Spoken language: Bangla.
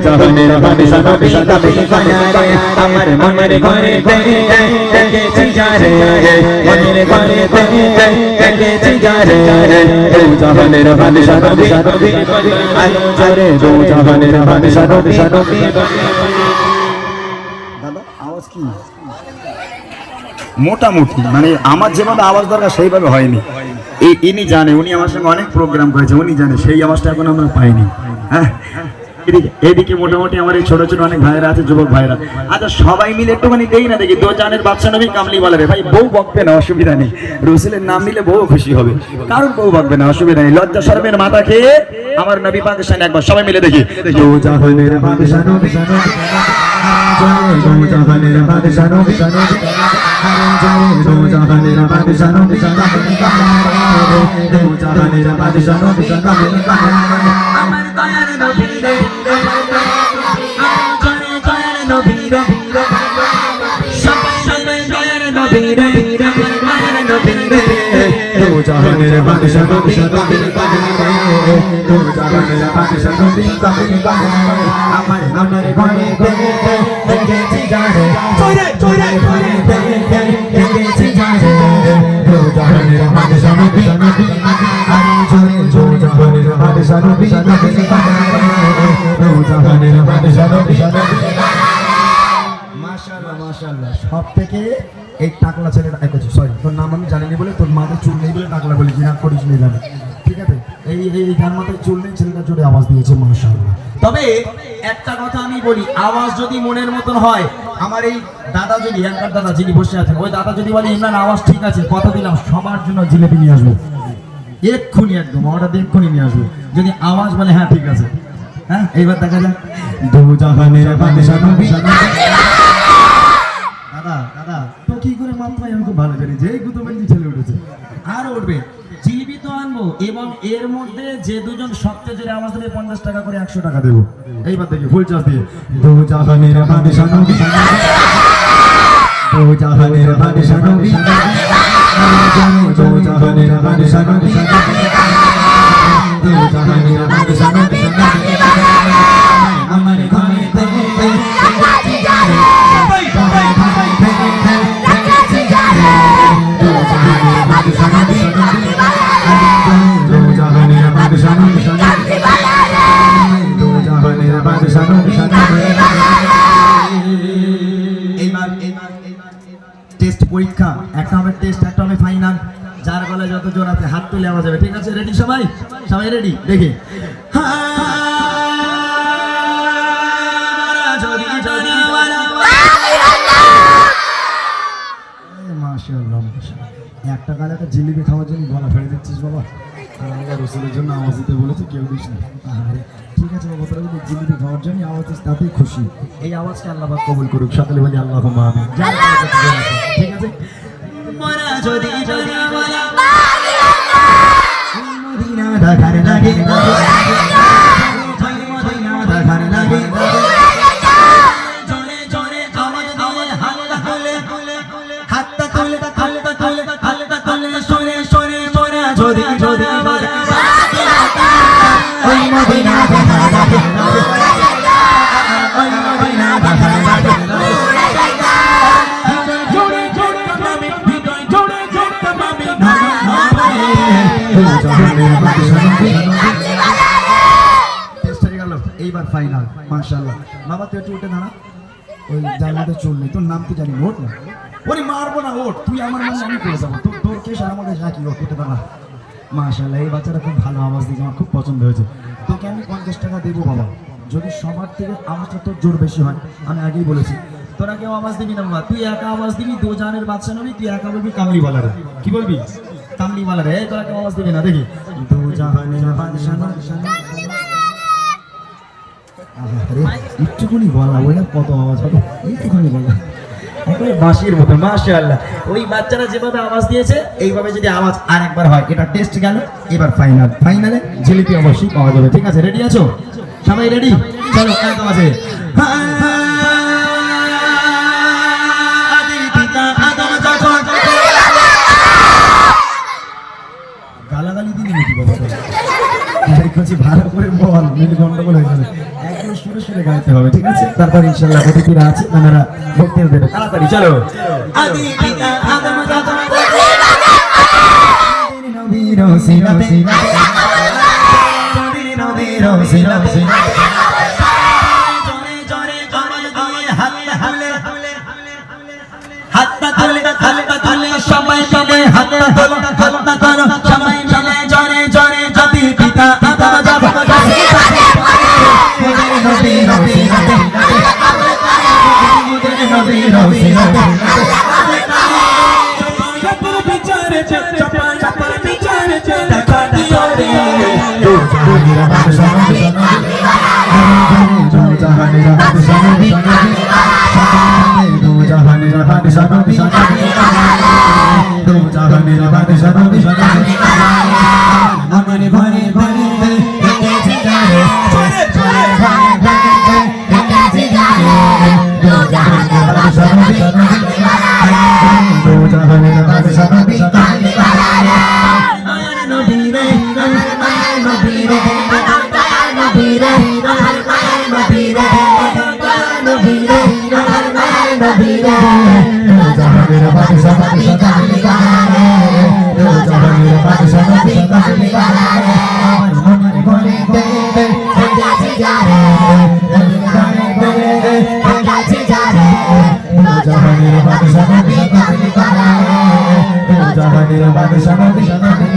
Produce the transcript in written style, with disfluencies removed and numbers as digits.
জাহানের বাদশা নবী কবে বানারে আমার মনের ঘরে দেখেছি যারে মনের ঘরে দেখেছি যারে দু জাহানের বাদশা নবী আলো জরে দু জাহানের বাদশা নবী দাদা আওয়াজ কি মোটামুটি মানে আমার যেভাবে আওয়াজ দরকার সেইভাবে হয়নি ইনি জানে উনি আমার সঙ্গে অনেক প্রোগ্রাম করেছে উনি জানে সেই আওয়াজটা এখন আমরা পাইনি হ্যাঁ এদিকে মোটামুটি আমার এই ছোট ছোট অনেক ভাইরা আছে যুবক ভাইরা আচ্ছা সবাই মিলে একটুখানি দেই না দেখি দো জানের বাদশা নবী কামলি বলে রে ভাই বউ বকবে না অসুবিধা নেই রসুলের নাম নিলে বউ খুশি হবে কারণ বউ বকবে না অসুবিধা নেই লজ্জা শরমের মাথা খেয়ে আমার নবী পাকের সামনে একবার সবাই মিলে দেখি দো জাহানের বাদশা নবী দো জাহানের বাদশা নবী দো জাহানের বাদশা নবী দো জাহানের বাদশা নবী আমার দয়ার নবী রে দয়ার নবী রে সবাই দয়ার নবী রে দয়ার নবী রে দো জাহানের বাদশা নবী দো জাহানের বাদশা নবী আমার মনের ঘরে দেখেছি যারে চোরে দেখেছি যারে দো জাহানের বাদশা নবী আরে চোরে দো জাহানের বাদশা নবী দো জাহানের বাদশা নবী মাশাআল্লাহ মাশাআল্লাহ সব থেকে এই টাকলা ছেলেটা একটু সরি তোর নাম আমি জানি না বলে তোর মাথায় চুল নেই বলে টাকলা বলি কিনা করিস নি জানি ঠিক আছে এই যার মাথায় চুল নেই ছেলেটা জোরে আওয়াজ দিয়েছে মাশাআল্লাহ তবে একটা কথা আমি বলি আওয়াজ যদি মনের মতন হয় আমার এই দাদা যদি এখানকার দাদা যিনি বসে আছেন ওই দাদা যদি বলে ইমরান আওয়াজ ঠিক আছে কথা দিলাম সবার জন্য জিলেপি নিয়ে আসবো এক্ষুনি একদম অর্ডার এক্ষুনি নিয়ে আসবো যদি আওয়াজ বলে হ্যাঁ ঠিক আছে হ্যাঁ এইবার দেখা যাক দো জাহানের বাদশা নবী দাদা তো কি করে মাত্রায় আমি খুব ভালো জানি যে গুতমেন্দি ছেলে উঠেছে আর উঠবে জিলিপি তো আনবো এবং এর মধ্যে যে দুজন সবচেয়ে জোরে আওয়াজ দেবে 50 টাকা করে 100 টাকা দেবো এইবার দেখি ফুল চার্জ দিয়ে দো জাহানের বাদশা নবী দো জাহানের বাদশা নবী দো জাহানের বাদশা নবী দো জাহানের বাদশা নবী আমার ঘরে দেখেছি যারে টেস্ট পরীক্ষা একটা হবে টেস্ট একটা হবে ফাইনাল যার গলায় যত জোর আছে হাত তুলে আওয়াজ হবে ঠিক আছে রেডি সবাই রেডি দেখি মাশাআল্লাহ একটা গালে একটা জিলিপি খাওয়ার জন্য গলা ফেলে দিচ্ছিস বাবা আর আমরা রসুলের জন্য আওয়াজ দিতে বলেছি কেউ দিস না ঠিক আছে বাবা তোরা যদি জিলিপি খাওয়ার জন্য আওয়াজ দিস তাতেই খুশি এই আওয়াজকে আল্লাহ পাক কবুল করুক সকলে বলি আল্লাহুম্মা আমিন ঠিক আছে মরা যদি বলা মদিনা ঢাকার লাগে মদিনা ঢাকার লাগে জোরে জোরে আওয়াজ দিয়ে হাল্লা হলে হাতটা তুলে সরে সরে মরা যদি বলা ওই মদিনা ঢাকার লাগে ওই মদিনা ঢাকার লাগে এইবার ফাইনাল মাশাআল্লাহ বাবা তুই একটু উঠে দাঁড়া ওই জায়গাতে চুল নেই তোর নাম তো জানি ওঠ না ওরে মারবো না ওঠ তুই আমার মানে আমি করে যাবো তোর কেস আর আমাদের যা কি উঠে দাঁড়া মাশাআল্লাহ এই বাচ্চাটা খুব ভালো আওয়াজ দিয়েছে আমার খুব পছন্দ হয়েছে তোকে আমি 50 টাকা দেবো বাবা যদি সবার থেকে আওয়াজটা তোর জোর বেশি হয় আমি আগেই বলেছি তোরা কেউ আওয়াজ দিবি না বাবা তুই একা আওয়াজ দিবি দো জানের বাদশা নবী তুই একা বলবি কামলি বলারে কি বলবি কামলি বলারে এই তোরা কেউ আওয়াজ দিবি না দেখি দো জানের বাদশা নবী একটুখানি বলা ওইটা কত আওয়াজ হবে একটুখানি বলা বাঁশির মতো মাশাআল্লাহ ওই বাচ্চারা যেভাবে আওয়াজ দিয়েছে এইভাবে যদি আওয়াজ আরেকবার হয় এটা টেস্ট গেল এবার ফাইনালে জিলিপি অবশ্যই পাওয়া যাবে ঠিক আছে রেডি আছো সবাই রেডি চলো এক আওয়াজে গালাগালি দিলি নাকি বাবা ভালো করে বল মিল গন্ডগোল হয়ে যাবে একদম শুরু সুন্দর করে গাইতে হবে, ঠিক আছে? তারপর ইনশাআল্লাহ অতিথিরা আছে, ওনারা বক্তৃতা দেবে। তাড়াতাড়ি চলো। আদি পিতা আদম যত নবীর সিরাতে নবীর সিরাতে জোরে জোরে দিয়ে হাতটা তুলে সবাই মিলে হাতটা তোলো সবাই মিলে জোরে জোরে যদি পিতা আদম যাব নবীর সিরাতে নবীর সিরাতে বিচারে চাপার বিচারে দেখা দিও রে দো জাহানের বাদশা নবী দো জাহানের বাদশা নবী দো জাহানের বাদশা নবী দো জাহানের বাদশা নবী আমার ঘরে ঘরে দেখেছি যারে চলে চলে ঘরে ঘরে দেখেছি যারে দো জাহানের বাদশা নবী দো জাহানের বাদশা নবী জাহানের বাদশা নবী